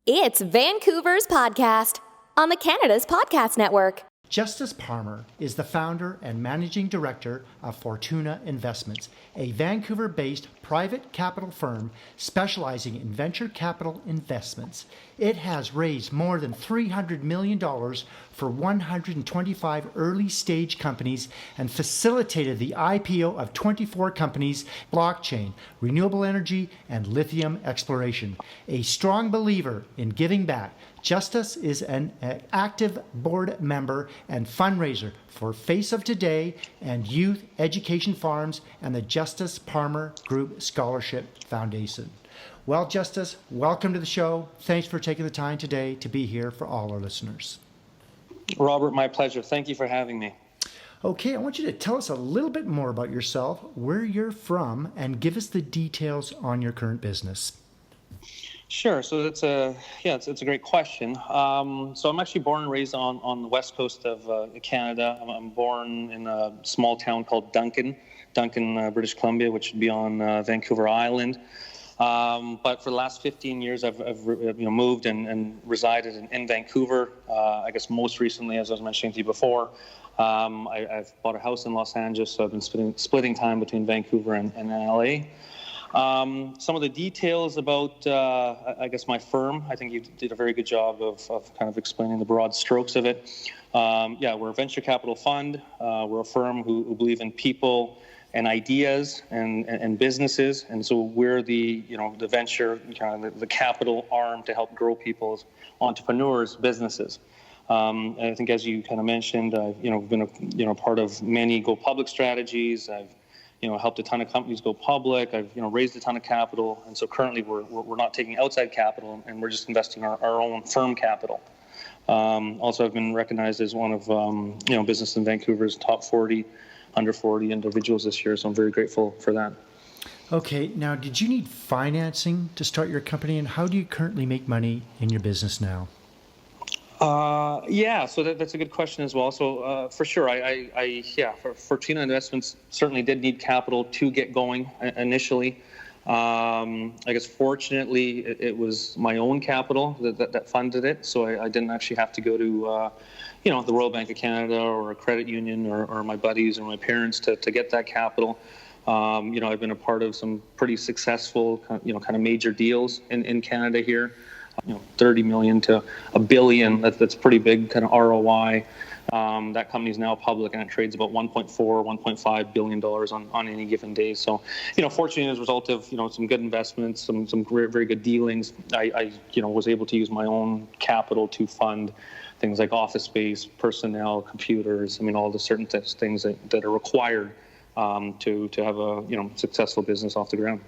It's Vancouver's podcast on the Canada's Podcast Network. Justus Parmar is the founder and managing director of Fortuna Investments, a Vancouver-based private capital firm specializing in venture capital investments. It has raised more than $300 million for 125 early-stage companies and facilitated the IPO of 24 companies, blockchain, renewable energy, and lithium exploration. A strong believer in giving back, Justus is an active board member and fundraiser for Face of Today and Youth Education Farms and the Justus Parmar Group Scholarship Foundation. Well, Justus, welcome to the show. Thanks for taking the time today to be here for all our listeners. Robert, my pleasure. Thank you for having me. Okay, I want you to tell us a little bit more about yourself, where you're from, and give us the details on your current business. Sure. So it's a great question. So I'm actually born and raised on the west coast of Canada. I'm born in a small town called Duncan, British Columbia, which would be on Vancouver Island. But for the last 15 years, I've moved and resided in Vancouver. I guess most recently, as I was mentioning to you before, I've bought a house in Los Angeles, so I've been splitting time between Vancouver and LA. Some of the details about, I guess, my firm, I think you did a very good job of kind of explaining the broad strokes of it. We're a venture capital fund. We're a firm who believe in people and ideas and businesses, and so we're the venture, kind of the capital arm to help grow people's entrepreneurs' businesses. And I think, as you kind of mentioned, I've been a part of many go public strategies. I've helped a ton of companies go public. I've raised a ton of capital, and so currently we're not taking outside capital, and we're just investing our own firm capital. Also, I've been recognized as one of Business in Vancouver's top 40 under 40 individuals this year, so I'm very grateful for that. Okay, now did you need financing to start your company, and how do you currently make money in your business now? So that's a good question as well. So for sure, for Fortuna Investments certainly did need capital to get going initially. I guess fortunately it was my own capital that funded it, so I didn't actually have to go to the Royal Bank of Canada or a credit union or my buddies or my parents to get that capital. I've been a part of some pretty successful kind of major deals in Canada here. 30 million to $1 billion. That's pretty big kind of ROI. That company is now public and it trades about $1.5 billion on any given day. So, fortunately, as a result of some good investments, some very, very good dealings, I was able to use my own capital to fund things like office space, personnel, computers. All the certain things that are required to have a successful business off the ground.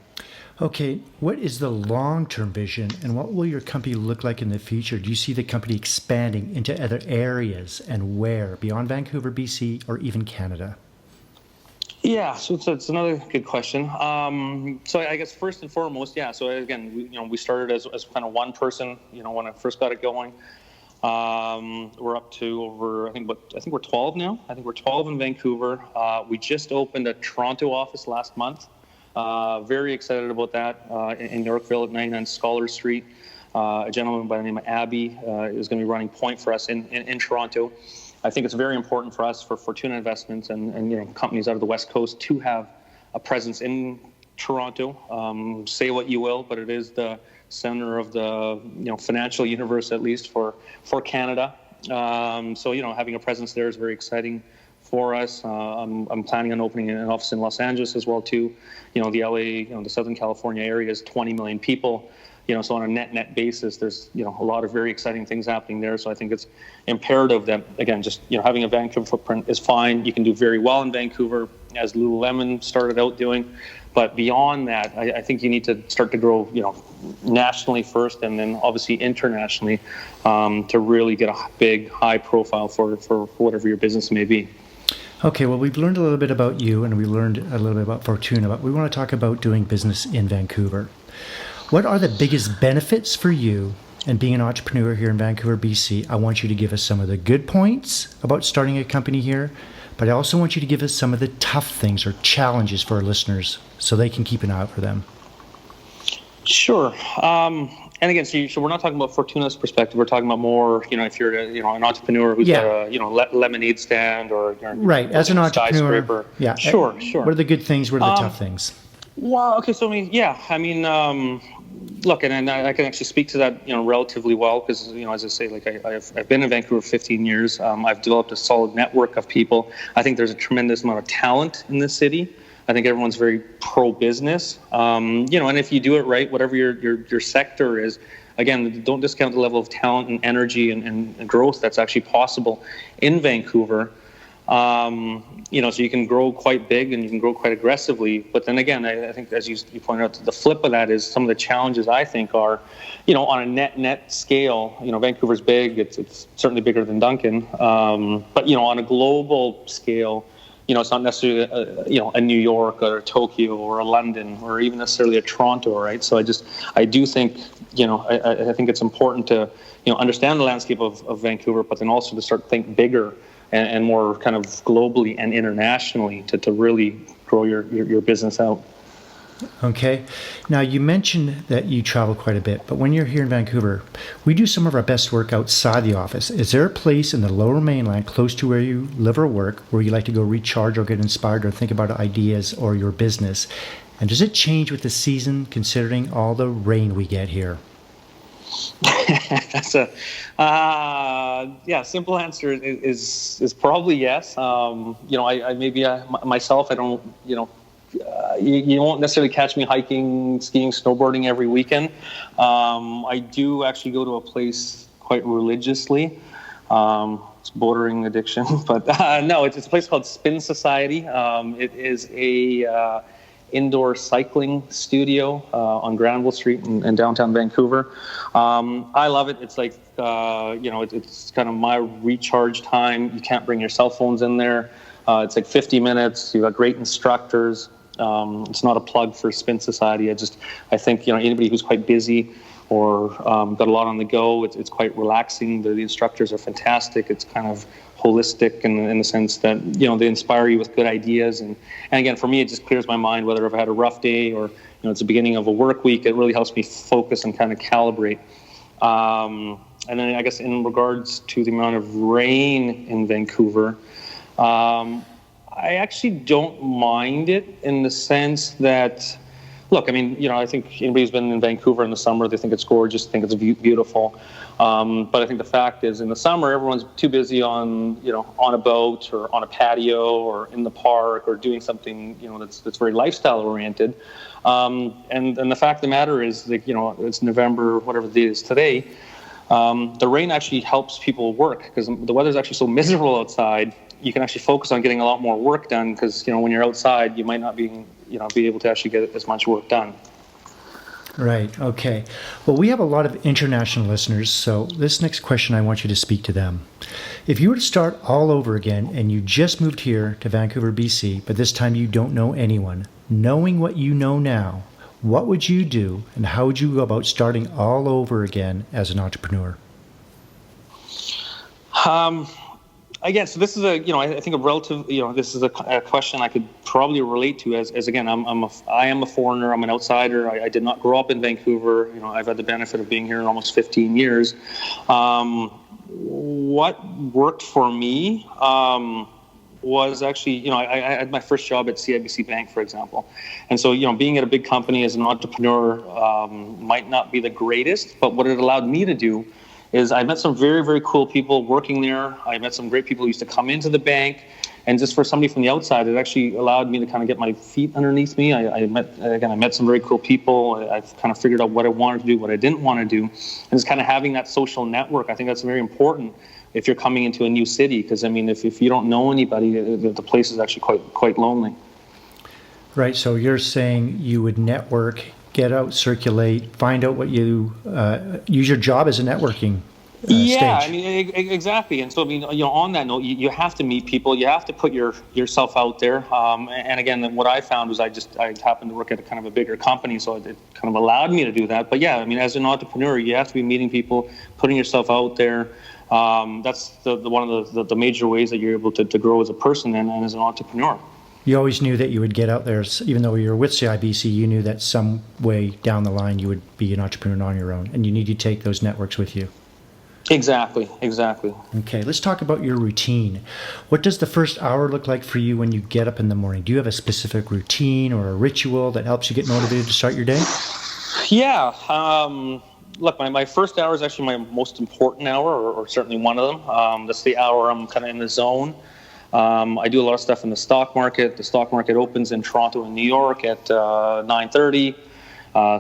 Okay, what is the long-term vision, and what will your company look like in the future? Do you see the company expanding into other areas, and where, beyond Vancouver, BC, or even Canada? Yeah, so it's another good question. So I guess first and foremost, so again, we started as kind of one person, when I first got it going. We're up to over, I think we're 12 now. I think we're 12 in Vancouver. We just opened a Toronto office last month. Very excited about that in Yorkville at 99 Scholar Street. A gentleman by the name of Abby is going to be running point for us in Toronto. I think it's very important for us, for Fortuna Investments and companies out of the West Coast, to have a presence in Toronto. Say what you will, but it is the center of the financial universe, at least for Canada. So having a presence there is very exciting for us. I'm planning on opening an office in Los Angeles as well too. The LA, the Southern California area is 20 million people. So on a net basis, there's a lot of very exciting things happening there. So I think it's imperative that, again, just having a Vancouver footprint is fine. You can do very well in Vancouver, as Lululemon started out doing. But beyond that, I think you need to start to grow, nationally first, and then obviously internationally, to really get a big, high profile for whatever your business may be. Okay, well, we've learned a little bit about you, and we learned a little bit about Fortuna, but we want to talk about doing business in Vancouver. What are the biggest benefits for you in being an entrepreneur here in Vancouver, BC? I want you to give us some of the good points about starting a company here, but I also want you to give us some of the tough things or challenges for our listeners so they can keep an eye out for them. Sure. And again, so we're not talking about Fortuna's perspective. We're talking about more, if you're, an entrepreneur who's got a, lemonade stand or right as an entrepreneur. Skyscraper. Yeah. Sure. What are the good things? What are the tough things? Well, okay. So look, and I can actually speak to that, relatively well because, as I say, like I've been in Vancouver for 15 years. I've developed a solid network of people. I think there's a tremendous amount of talent in this city. I think everyone's very pro-business, and if you do it right, whatever your sector is, again, don't discount the level of talent and energy and growth that's actually possible in Vancouver. So you can grow quite big and you can grow quite aggressively. But then again, I think, as you pointed out, the flip of that is some of the challenges I think are, on a net scale, Vancouver's big. It's certainly bigger than Duncan. But, on a global scale, it's not necessarily a New York or a Tokyo or a London or even necessarily a Toronto, right? So I do think, I think it's important to, understand the landscape of Vancouver, but then also to start to think bigger and more kind of globally and internationally to really grow your business out. Okay. Now, you mentioned that you travel quite a bit, but when you're here in Vancouver, we do some of our best work outside the office. Is there a place in the Lower Mainland close to where you live or work where you like to go recharge or get inspired or think about ideas or your business? And does it change with the season considering all the rain we get here? That's simple answer is probably yes. Myself, I don't, you won't necessarily catch me hiking, skiing, snowboarding every weekend. I do actually go to a place quite religiously. It's bordering addiction, but no, it's a place called Spin Society. It is a indoor cycling studio on Granville Street in downtown Vancouver. I love it. It's like, it's kind of my recharge time. You can't bring your cell phones in there. It's like 50 minutes. You've got great instructors. It's not a plug for Spin Society. I think, anybody who's quite busy or got a lot on the go, it's quite relaxing. The instructors are fantastic. It's kind of holistic in the sense that, they inspire you with good ideas. And again, for me, it just clears my mind, whether I've had a rough day or, it's the beginning of a work week. It really helps me focus and kind of calibrate. And then I guess in regards to the amount of rain in Vancouver, I actually don't mind it in the sense that, look, I think anybody who's been in Vancouver in the summer, they think it's gorgeous, think it's beautiful. But I think the fact is, in the summer, everyone's too busy on a boat or on a patio or in the park or doing something, that's very lifestyle oriented. And the fact of the matter is, like, it's November, whatever the date is today. The rain actually helps people work because the weather's actually so miserable outside. You can actually focus on getting a lot more work done because, when you're outside, you might not be able to actually get as much work done. Right. Okay. Well, we have a lot of international listeners, so this next question, I want you to speak to them. If you were to start all over again and you just moved here to Vancouver, BC, but this time you don't know anyone, knowing what you know now, what would you do and how would you go about starting all over again as an entrepreneur? Again, so this is I think a relative, this is a question I could probably relate to as again, I am a foreigner, I'm an outsider. I did not grow up in Vancouver. I've had the benefit of being here in almost 15 years. What worked for me was actually, I had my first job at CIBC Bank, for example. And so, being at a big company as an entrepreneur might not be the greatest, but what it allowed me to do is I met some very, very cool people working there. I met some great people who used to come into the bank. And just for somebody from the outside, it actually allowed me to kind of get my feet underneath me. I met some very cool people. I've kind of figured out what I wanted to do, what I didn't want to do. And just kind of having that social network, I think that's very important if you're coming into a new city. Because, if you don't know anybody, the place is actually quite lonely. Right. So you're saying you would network, get out, circulate, find out what you use your job as a networking stage. Exactly. And so on that note, you have to meet people, you have to put yourself out there. And again, what I found was I happened to work at a kind of a bigger company, so it kind of allowed me to do that. But yeah, as an entrepreneur, you have to be meeting people, putting yourself out there. That's one of the major ways that you're able to grow as a person and as an entrepreneur. You always knew that you would get out there, even though you were with CIBC, you knew that some way down the line you would be an entrepreneur on your own, and you need to take those networks with you. Exactly. Okay, let's talk about your routine. What does the first hour look like for you when you get up in the morning? Do you have a specific routine or a ritual that helps you get motivated to start your day? Yeah. Look, my first hour is actually my most important hour, or certainly one of them. That's the hour I'm kind of in the zone. I do a lot of stuff in the stock market. The stock market opens in Toronto and New York at 9:30.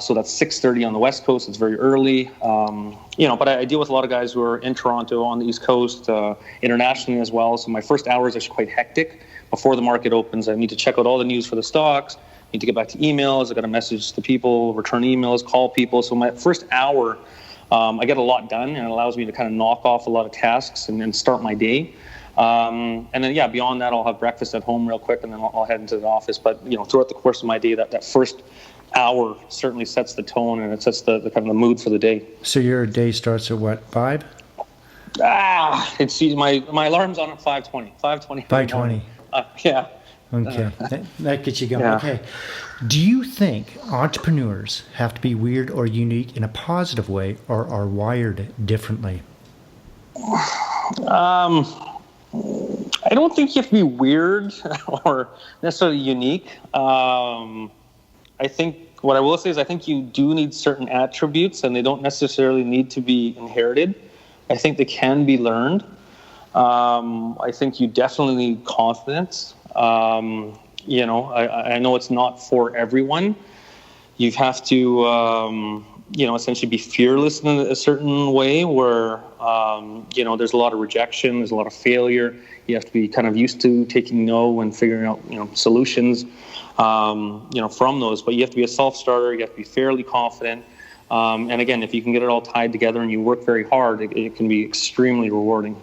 So that's 6:30 on the West Coast. It's very early. But I deal with a lot of guys who are in Toronto, on the East Coast, internationally as well. So my first hour is actually quite hectic. Before the market opens, I need to check out all the news for the stocks. I need to get back to emails. I got to message the people, return emails, call people. So my first hour, I get a lot done, and it allows me to kind of knock off a lot of tasks and start my day. And then, beyond that, I'll have breakfast at home real quick, and then I'll head into the office. But, throughout the course of my day, that first hour certainly sets the tone, and it sets the kind of the mood for the day. So your day starts at what, 5? It's my alarm's on at 5:20. 5:20. 5:20. Yeah. Okay, that gets you going. Yeah. Okay. Do you think entrepreneurs have to be weird or unique in a positive way, or are wired differently? I don't think you have to be weird or necessarily unique. I think what I will say is I think you do need certain attributes, and they don't necessarily need to be inherited. I think they can be learned. I think you definitely need confidence. I know it's not for everyone. You have to, essentially be fearless in a certain way where, there's a lot of rejection, there's a lot of failure. You have to be kind of used to taking no and figuring out, solutions, from those. But you have to be a self-starter. You have to be fairly confident. And again, if you can get it all tied together and you work very hard, it can be extremely rewarding.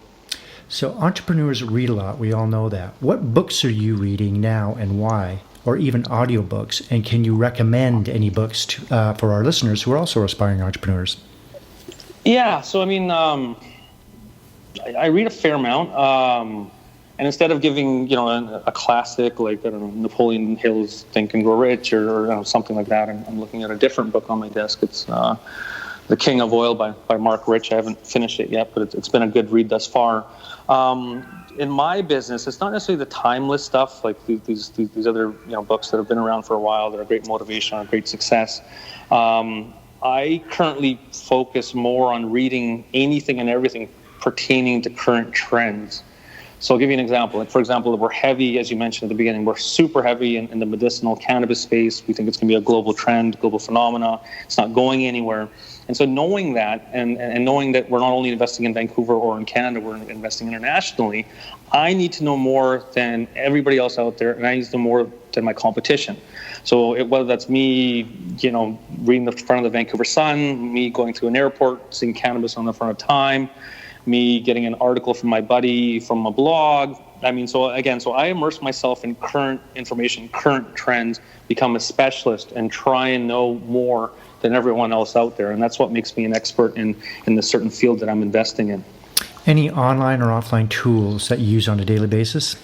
So entrepreneurs read a lot. We all know that. What books are you reading now and why? Or even audiobooks? And can you recommend any books for our listeners who are also aspiring entrepreneurs? Yeah. So, I read a fair amount. And instead of giving, a classic like, I don't know, Napoleon Hill's Think and Grow Rich or something like that, I'm looking at a different book on my desk. It's The King of Oil by Mark Rich. I haven't finished it yet, but it's been a good read thus far. In my business, it's not necessarily the timeless stuff like these other books that have been around for a while that are great motivation or great success. I currently focus more on reading anything and everything pertaining to current trends. So I'll give you an example. Like, for example, we're heavy, as you mentioned at the beginning, we're super heavy in the medicinal cannabis space. We think it's going to be a global trend, global phenomena. It's not going anywhere. And so knowing that and knowing that we're not only investing in Vancouver or in Canada, we're investing internationally, I need to know more than everybody else out there, and I need to know more than my competition. So whether that's me, reading the front of the Vancouver Sun, me going to an airport, seeing cannabis on the front of Time, me getting an article from my buddy from a blog. So I immerse myself in current information, current trends, become a specialist, and try and know more than everyone else out there. And that's what makes me an expert in the certain field that I'm investing in. Any online or offline tools that you use on a daily basis?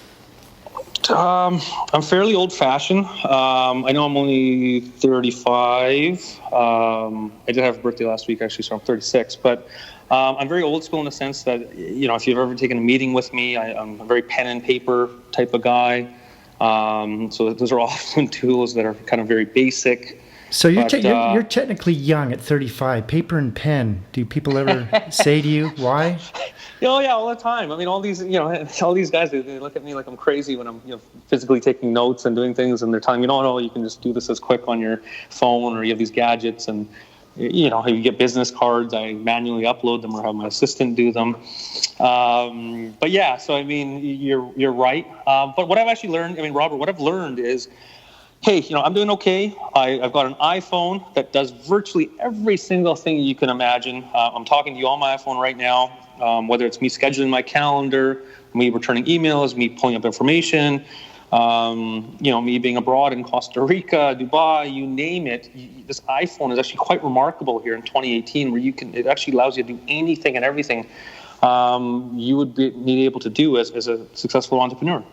I'm fairly old-fashioned. I know I'm only 35. I did have a birthday last week, actually, so I'm 36. But I'm very old school in the sense that, if you've ever taken a meeting with me, I'm a very pen and paper type of guy. So those are often tools that are kind of very basic. So you're technically young at 35. Paper and pen. Do people ever say to you why? Oh yeah, all the time. All these, all these guys, they look at me like I'm crazy when I'm, physically taking notes and doing things, and they're telling me, no, you can just do this as quick on your phone, or you have these gadgets, and you get business cards. I manually upload them or have my assistant do them. But yeah, so you're right. But what I've actually learned, Robert, what I've learned is, hey, I'm doing okay. I've got an iPhone that does virtually every single thing you can imagine. I'm talking to you on my iPhone right now, whether it's me scheduling my calendar, me returning emails, me pulling up information, me being abroad in Costa Rica, Dubai, you name it. This iPhone is actually quite remarkable here in 2018, where it actually allows you to do anything and everything you would be able to do as a successful entrepreneur.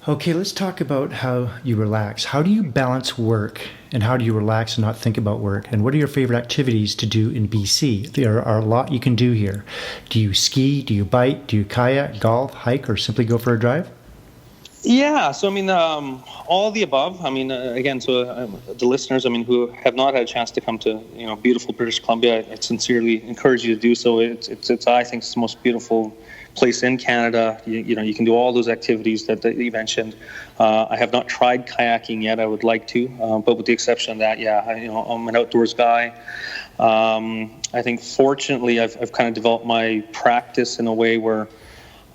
Okay, let's talk about how you relax. How do you balance work and how do you relax and not think about work? And what are your favorite activities to do in BC? There are a lot you can do here. Do you ski? Do you bike? Do you kayak, golf, hike, or simply go for a drive? Yeah, so I mean, all of the above. I mean, again, so the listeners, I mean, who have not had a chance to come to beautiful British Columbia, I sincerely encourage you to do so. It's I think it's the most beautiful place in Canada. You can do all those activities that you mentioned. I have not tried kayaking yet. I would like to, but with the exception of that, yeah, I'm an outdoors guy. I think fortunately, I've kind of developed my practice in a way where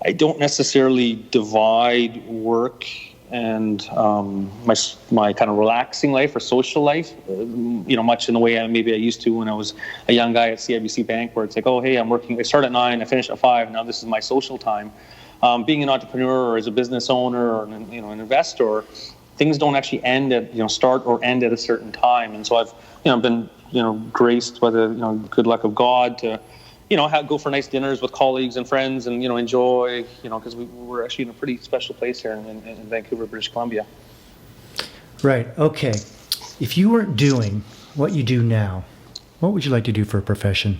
I don't necessarily divide work and my kind of relaxing life or social life, much in the way maybe I used to when I was a young guy at CIBC Bank, where it's like, oh, hey, I'm working. I start at 9, I finish at 5. Now this is my social time. Being an entrepreneur or as a business owner or an investor, things don't actually end at start or end at a certain time. And so I've been graced by the good luck of God to go for nice dinners with colleagues and friends and, enjoy, because we're actually in a pretty special place here in Vancouver, British Columbia. Right. Okay. If you weren't doing what you do now, what would you like to do for a profession?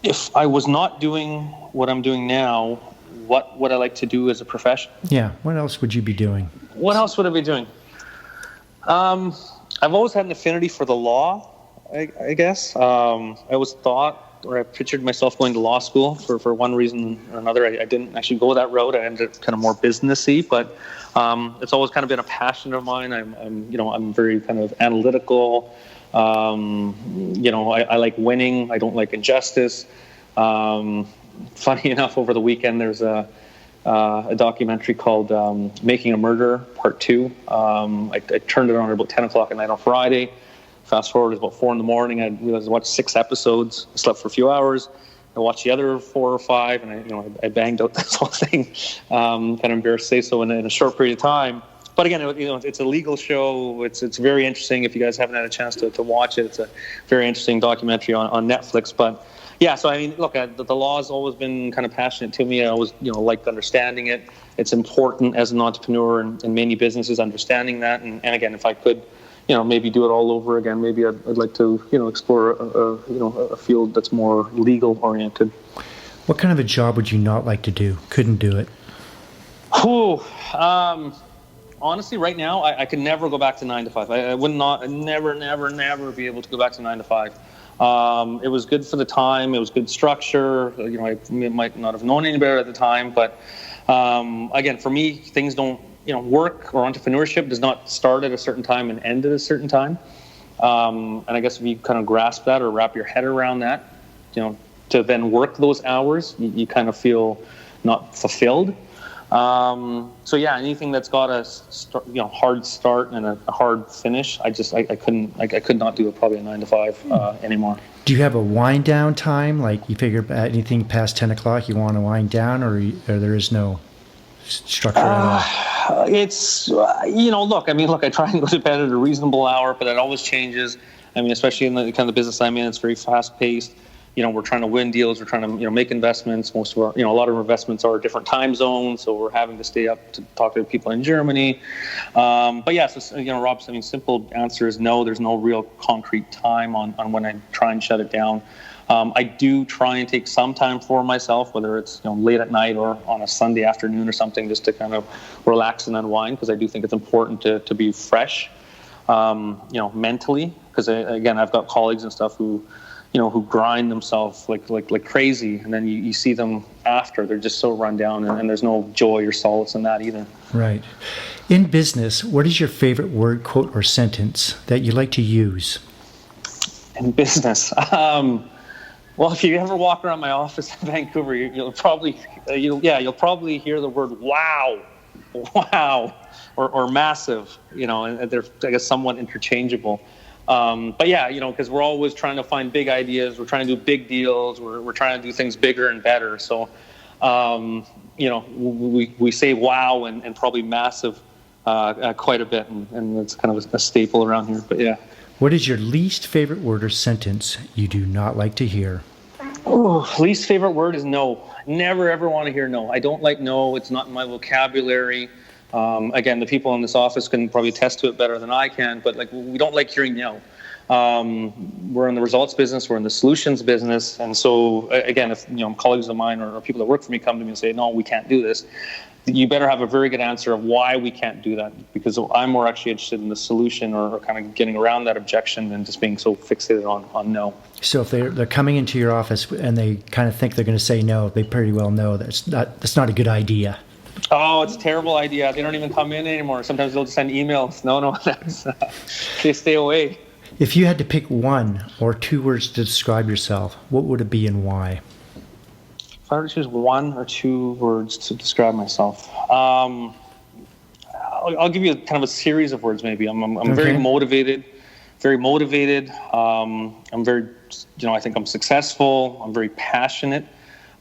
If I was not doing what I'm doing now, what would I like to do as a profession? Yeah. What else would you be doing? What else would I be doing? I've always had an affinity for the law. I guess. I always thought, or I pictured myself going to law school for one reason or another. I didn't actually go that route. I ended up kind of more businessy, but it's always kind of been a passion of mine. I'm very kind of analytical. I like winning. I don't like injustice. Funny enough, over the weekend, there's a documentary called Making a Murderer, Part 2. I turned it on at about 10 o'clock at night on Friday. Fast forward, it was about 4 a.m. I realized I watched 6 episodes. I slept for a few hours. I watched the other 4 or 5, and I banged out this whole thing. Kind of embarrassed to say so in a short period of time. But again, it's a legal show. It's very interesting. If you guys haven't had a chance to watch it, it's a very interesting documentary on Netflix. But yeah, so I mean, look, the law has always been kind of passionate to me. I always liked understanding it. It's important as an entrepreneur and many businesses understanding that. And again, if I could, maybe do it all over again. Maybe I'd like to, explore a field that's more legal oriented. What kind of a job would you not like to do? Couldn't do it? Honestly, right now, I could never go back to 9 to 5. I would not, never be able to go back to 9 to 5. It was good for the time. It was good structure. I might not have known any better at the time, but again, for me, things don't. Work or entrepreneurship does not start at a certain time and end at a certain time. And I guess if you kind of grasp that or wrap your head around that, to then work those hours, you kind of feel not fulfilled. So yeah, anything that's got a hard start and a hard finish, I could not do it probably a 9 to 5 anymore. Do you have a wind down time? Like you figure anything past 10 o'clock you want to wind down, or there is no structure at all? It's, look, I try and go to bed at a reasonable hour, but it always changes. I mean, especially in the kind of business I'm in, it's very fast paced. We're trying to win deals. We're trying to, make investments. Most of our, a lot of our investments are different time zones. So we're having to stay up to talk to people in Germany. But yeah, so, Rob, simple answer is no, there's no real concrete time on when I try and shut it down. I do try and take some time for myself, whether it's late at night or on a Sunday afternoon or something, just to kind of relax and unwind, because I do think it's important to be fresh, mentally. Because again, I've got colleagues and stuff who grind themselves like crazy, and then you see them after they're just so run down, and there's no joy or solace in that either. Right. In business, what is your favorite word, quote, or sentence that you like to use? In business. Well, if you ever walk around my office in Vancouver, you'll probably hear the word wow, or massive, and they're, I guess, somewhat interchangeable. But yeah, because we're always trying to find big ideas. We're trying to do big deals. We're trying to do things bigger and better. So, we say wow and probably massive quite a bit, and it's kind of a staple around here. But yeah. What is your least favorite word or sentence you do not like to hear? Oh, least favorite word is no. Never ever want to hear no. I don't like no. It's not in my vocabulary. Again, the people in this office can probably attest to it better than I can, but like we don't like hearing no. We're in the results business, we're in the solutions business, and so again, if colleagues of mine or people that work for me come to me and say, no, we can't do this, you better have a very good answer of why we can't do that, because I'm more actually interested in the solution or kind of getting around that objection than just being so fixated on no. So if they're coming into your office and they kind of think they're going to say no, they pretty well know that's not a good idea. Oh, it's a terrible idea. They don't even come in anymore. Sometimes they'll just send emails. No, that's they stay away. If you had to pick one or two words to describe yourself, what would it be and why? If I were to choose one or two words to describe myself, I'll give you kind of a series of words. Maybe I'm okay. Very motivated. I'm very, I think I'm successful. I'm very passionate.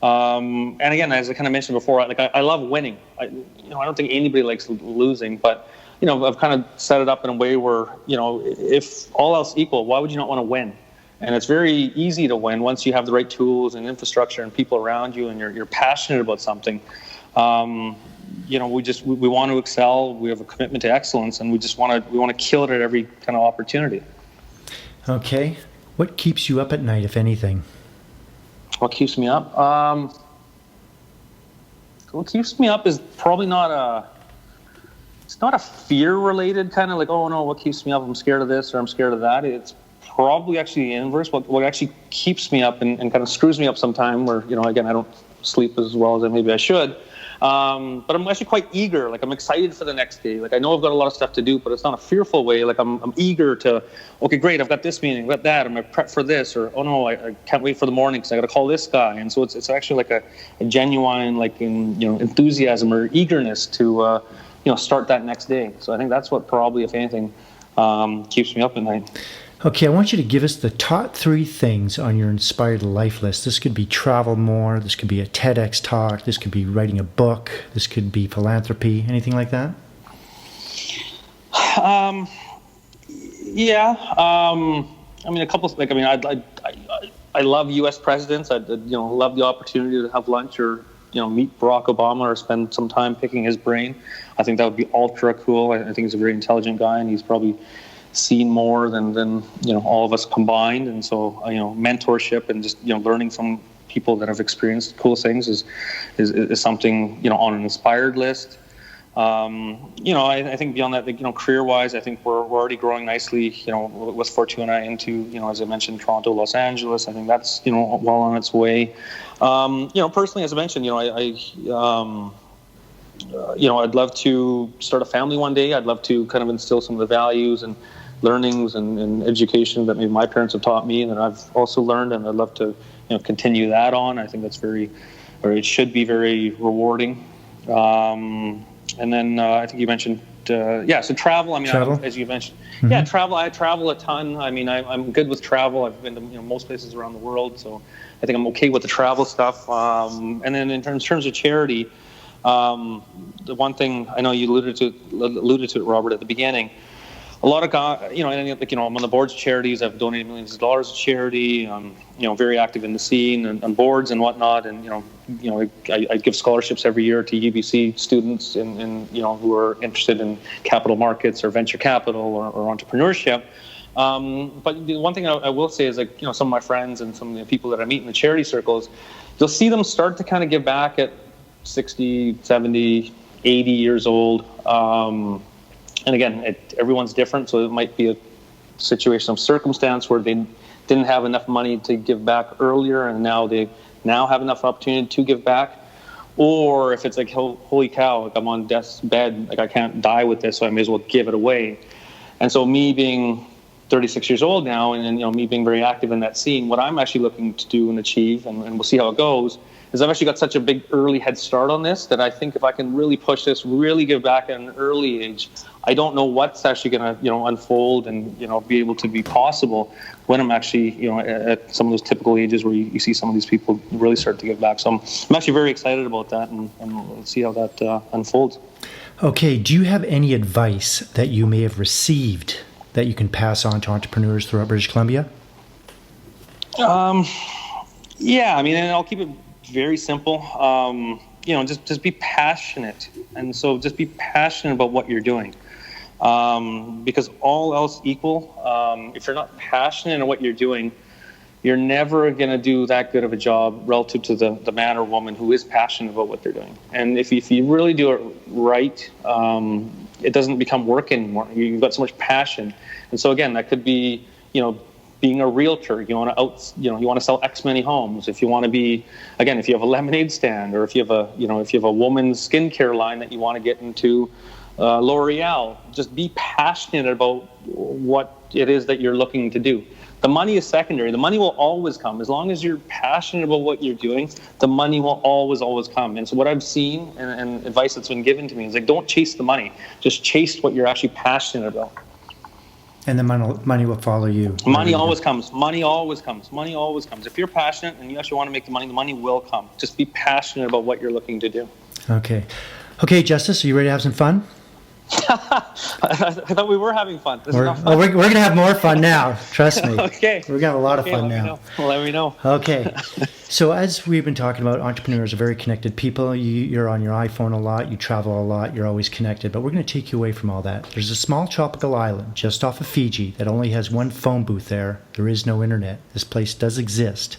And again, as I kind of mentioned before, I love winning. I don't think anybody likes losing, but I've kind of set it up in a way where, if all else equal, why would you not want to win? And it's very easy to win once you have the right tools and infrastructure and people around you, and you're passionate about something. We want to excel. We have a commitment to excellence, and we want to kill it at every kind of opportunity. Okay, what keeps you up at night, if anything? What keeps me up? What keeps me up is probably it's not a fear-related kind of like, oh no, what keeps me up? I'm scared of this or I'm scared of that. It's probably actually the inverse. What actually keeps me up and kind of screws me up sometime where, again, I don't sleep as well as maybe I should. But I'm actually quite eager. Like, I'm excited for the next day. Like, I know I've got a lot of stuff to do, but it's not a fearful way. Like, I'm eager to, okay, great, I've got this meeting, I've got that, I'm going to prep for this, or, oh no, I can't wait for the morning because I got to call this guy. And so it's actually like a genuine, enthusiasm or eagerness to, start that next day. So I think that's what probably, if anything, keeps me up at night. Okay, I want you to give us the top 3 things on your inspired life list. This could be travel more, this could be a TEDx talk, this could be writing a book, this could be philanthropy, anything like that? A couple. I love U.S. presidents. I love the opportunity to have lunch or meet Barack Obama or spend some time picking his brain. I think that would be ultra cool. I think he's a very intelligent guy, and he's probably seen more than all of us combined. And so mentorship and just learning from people that have experienced cool things is something on an inspired list. I think beyond that, career-wise, I think we're already growing nicely, with Fortuna into, as I mentioned, Toronto, Los Angeles. I think that's, well on its way. Personally, as I mentioned, I'd love to start a family one day. I'd love to kind of instill some of the values and learnings and education that maybe my parents have taught me and that I've also learned, and I'd love to, continue that on. I think that's it should be very rewarding. And then I think you mentioned, so travel. Travel? As you mentioned, mm-hmm. Travel. I travel a ton. I'm good with travel. I've been to most places around the world, so I think I'm okay with the travel stuff. And then in terms of charity, the one thing I know you alluded to it, Robert, at the beginning. A lot of guys, I'm on the boards of charities. I've donated millions of dollars to charity. I'm, very active in the scene and on boards and whatnot. And I give scholarships every year to UBC students who are interested in capital markets or venture capital or entrepreneurship. But the one thing I will say is, some of my friends and some of the people that I meet in the charity circles, you'll see them start to kind of give back at 60, 70, 80 years old. And again, everyone's different, so it might be a situation of circumstance where they didn't have enough money to give back earlier, and now they have enough opportunity to give back. Or if it's like, holy cow, I'm on death's bed, I can't die with this, so I may as well give it away. And so me being 36 years old now, and me being very active in that scene, what I'm actually looking to do and achieve, and we'll see how it goes, is I've actually got such a big early head start on this that I think if I can really push this, really give back at an early age, I don't know what's actually going to, unfold and, be able to be possible when I'm actually, at some of those typical ages where you see some of these people really start to give back. So I'm actually very excited about that, and we'll see how that unfolds. Okay. Do you have any advice that you may have received that you can pass on to entrepreneurs throughout British Columbia? Yeah, I mean, and I'll keep it very simple. Just be passionate, and so just be passionate about what you're doing. Because all else equal, if you're not passionate in what you're doing, you're never going to do that good of a job relative to the man or woman who is passionate about what they're doing. And if you really do it right, it doesn't become work anymore. You've got so much passion. And so again, that could be, being a realtor. You want to sell X many homes. If you want to be, again, if you have a lemonade stand, or if you have a woman's skincare line that you want to get into, L'Oreal, just be passionate about what it is that you're looking to do. The money is secondary. The money will always come. As long as you're passionate about what you're doing, the money will always come. And so what I've seen and advice that's been given to me is like, don't chase the money. Just chase what you're actually passionate about. And the money will follow you. Money always comes. Money always comes. Money always comes. If you're passionate and you actually want to make the money will come. Just be passionate about what you're looking to do. Okay, Justus, are you ready to have some fun? I thought we were having fun. We're going to have more fun now. Trust me. Okay. We're going to have a lot of fun now. Let me know. Okay. So as we've been talking about, entrepreneurs are very connected people. You're on your iPhone a lot. You travel a lot. You're always connected. But we're going to take you away from all that. There's a small tropical island just off of Fiji that only has one phone booth there. There is no internet. This place does exist.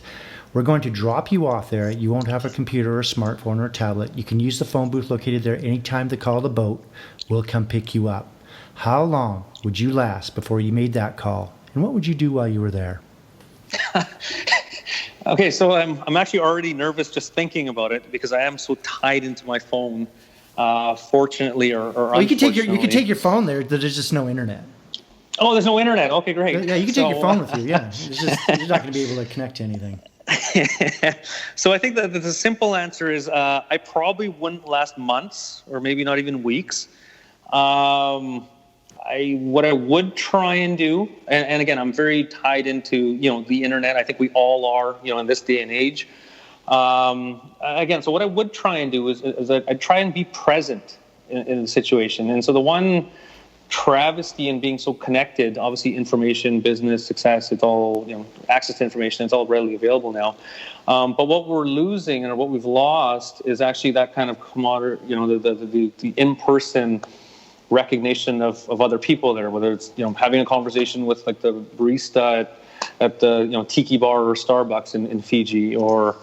We're going to drop you off there. You won't have a computer or a smartphone or a tablet. You can use the phone booth located there anytime they call the boat. We'll come pick you up. How long would you last before you made that call? And what would you do while you were there? Okay, so I'm actually already nervous just thinking about it because I am so tied into my phone, fortunately or well, you can take your phone there. There's just no internet. Oh, there's no internet. Okay, great. Yeah, you can take your phone with you. Yeah, you're not going to be able to connect to anything. So I think that the simple answer is I probably wouldn't last months or maybe not even weeks. What I would try and do, and again, I'm very tied into the internet. I think we all are in this day and age. Again, so what I would try and do is I'd try and be present in the situation. And so the one travesty in being so connected, obviously information, business, success, it's all, access to information, it's all readily available now. But what we're losing or what we've lost is actually that kind of camaraderie, the in-person recognition of other people there, whether it's, having a conversation with like the barista at the, tiki bar or Starbucks in Fiji, or,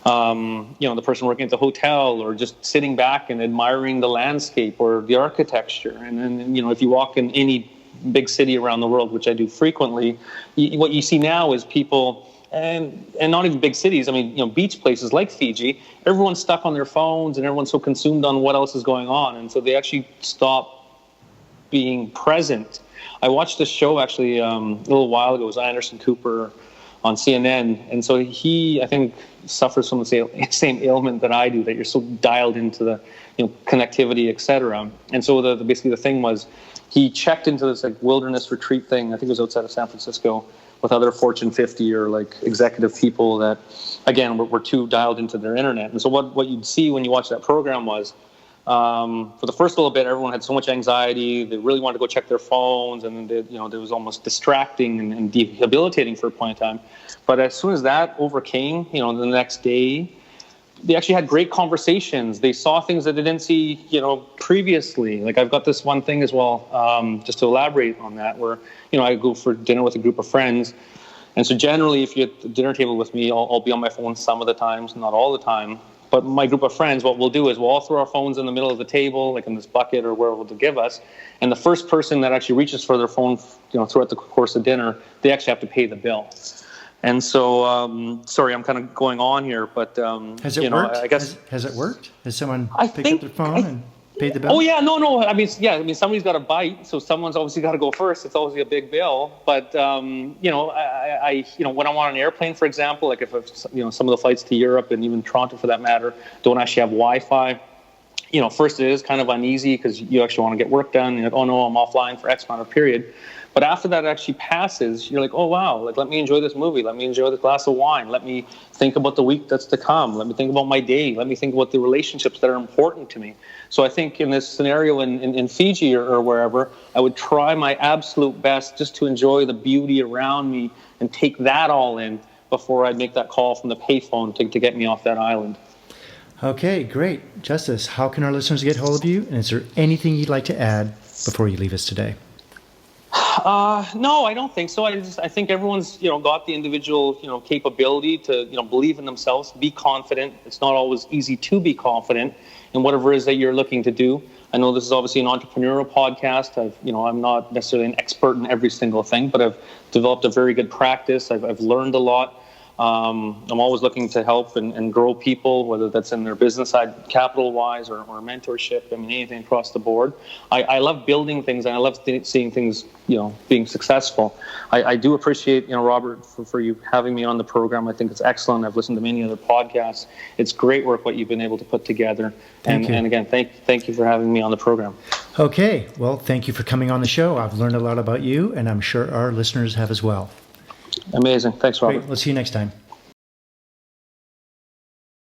the person working at the hotel, or just sitting back and admiring the landscape or the architecture. And then, if you walk in any big city around the world, which I do frequently, what you see now is people, and not even big cities, I mean, beach places like Fiji, everyone's stuck on their phones and everyone's so consumed on what else is going on. And so they actually stop being present. I watched this show actually a little while ago. It was Anderson Cooper on CNN, and so he, I think, suffers from the same ailment that I do, that you're so dialed into the connectivity, etc. And so basically the thing was, he checked into this like wilderness retreat thing. I think it was outside of San Francisco with other Fortune 50 or like executive people that, again, were too dialed into their internet. And so what you'd see when you watch that program was, for the first little bit, everyone had so much anxiety. They really wanted to go check their phones, and there was almost distracting and debilitating for a point in time. But as soon as that overcame, the next day, they actually had great conversations. They saw things that they didn't see, previously. Like I've got this one thing as well, just to elaborate on that, where I go for dinner with a group of friends, and so generally, if you're at the dinner table with me, I'll be on my phone some of the times, not all the time. But my group of friends, what we'll do is we'll all throw our phones in the middle of the table, like in this bucket or wherever they'll give us. And the first person that actually reaches for their phone, throughout the course of dinner, they actually have to pay the bill. And so, sorry, I'm kind of going on here, but has it worked? I guess has it worked? Has someone picked up their phone and paid the bill? Oh yeah, no. I mean, somebody's got to bite, so someone's obviously got to go first. It's obviously a big bill, but when I'm on an airplane, for example, like if some of the flights to Europe and even Toronto for that matter don't actually have Wi-Fi. First it is kind of uneasy because you actually want to get work done. You're like, oh no, I'm offline for X amount of period. But after that actually passes, you're like, oh wow, like let me enjoy this movie, let me enjoy this glass of wine, let me think about the week that's to come, let me think about my day, let me think about the relationships that are important to me. So I think in this scenario in Fiji or wherever, I would try my absolute best just to enjoy the beauty around me and take that all in, before I'd make that call from the payphone to get me off that island. Okay, great. Justus, how can our listeners get hold of you? And is there anything you'd like to add before you leave us today? No, I don't think so. I think everyone's, got the individual, capability to, believe in themselves, be confident. It's not always easy to be confident in whatever it is that you're looking to do. I know this is obviously an entrepreneurial podcast. I'm not necessarily an expert in every single thing, but I've developed a very good practice. I've learned a lot. I'm always looking to help and grow people, whether that's in their business side, capital-wise, or mentorship. I mean, anything across the board. I love building things, and I love seeing things, being successful. I do appreciate, Robert, for you having me on the program. I think it's excellent. I've listened to many other podcasts. It's great work what you've been able to put together. Thank you. And again, thank you for having me on the program. Okay, well, thank you for coming on the show. I've learned a lot about you, and I'm sure our listeners have as well. Amazing. Thanks, Robert. Great. We'll see you next time.